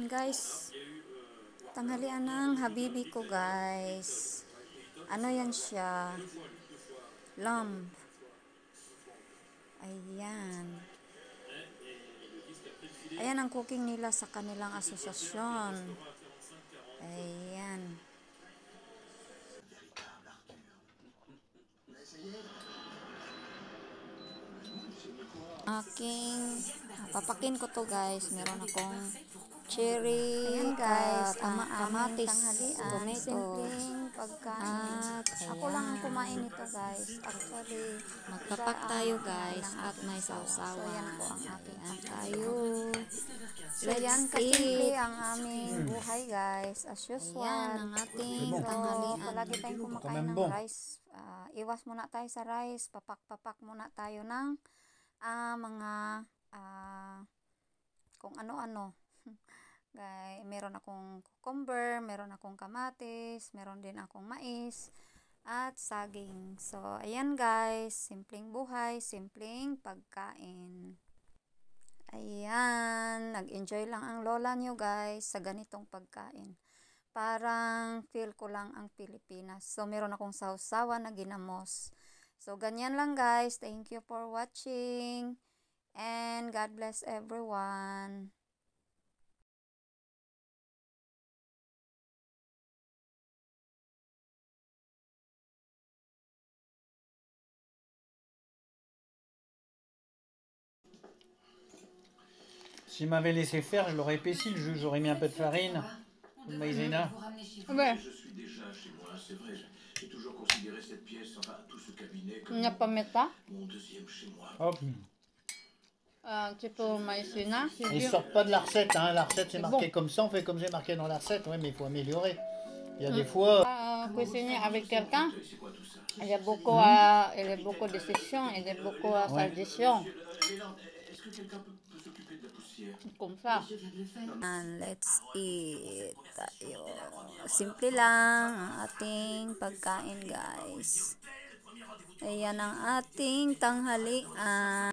Ayan guys, tanghalian ng habibi ko guys. Ano yan siya? Lamb. Ayan. Ayan ang cooking nila sa kanilang asosasyon. Ayan. Papakin ko to guys. Meron akong cherry, ayan guys, kamatis, tomato, simpleng pagkain. Ako lang ang kumain nito guys. Actually, magpapak tayo guys at may sausawan. So yan po ang aking tayo. So yan kasimple ang aming buhay guys. As usual. Ayan ang ating tanghalian. Palagi tayong kumakain ng rice. Iwas muna tayo sa rice. Papak-papak muna tayo ng mga kung ano-ano. Meron akong cucumber, meron akong kamatis, meron din akong mais at saging. So ayan guys, simpleng buhay, simpleng pagkain. Ayan, nag-enjoy lang ang lola nyo guys sa ganitong pagkain. Parang feel ko lang ang Pilipinas. So meron akong sausawan na ginamos. So ganyan lang guys. Thank you for watching and God bless everyone. S'il m'avait laissé faire, je l'aurais épaissi le jus. J'aurais mis un peu de farine, de maïzena. Ouais. Je suis déjà chez moi, c'est vrai. J'ai toujours considéré cette pièce, enfin tout ce cabinet comme mon deuxième chez moi. Hop. Un petit peu maïzena. Ils sortent pas de la recette, hein. La recette c'est marqué comme ça, on fait comme c'est marqué dans la recette, ouais, mais il faut améliorer. Il y a des fois. Cuisiner avec quelqu'un, il y a beaucoup, de sessions, il y a beaucoup de suggestions. Est-ce que quelqu'un peut s'occuper de la poussière? Comme ça. And let's eat tayo. Simple lang ang ating pagkain guys. Ayan ang ating tanghalian.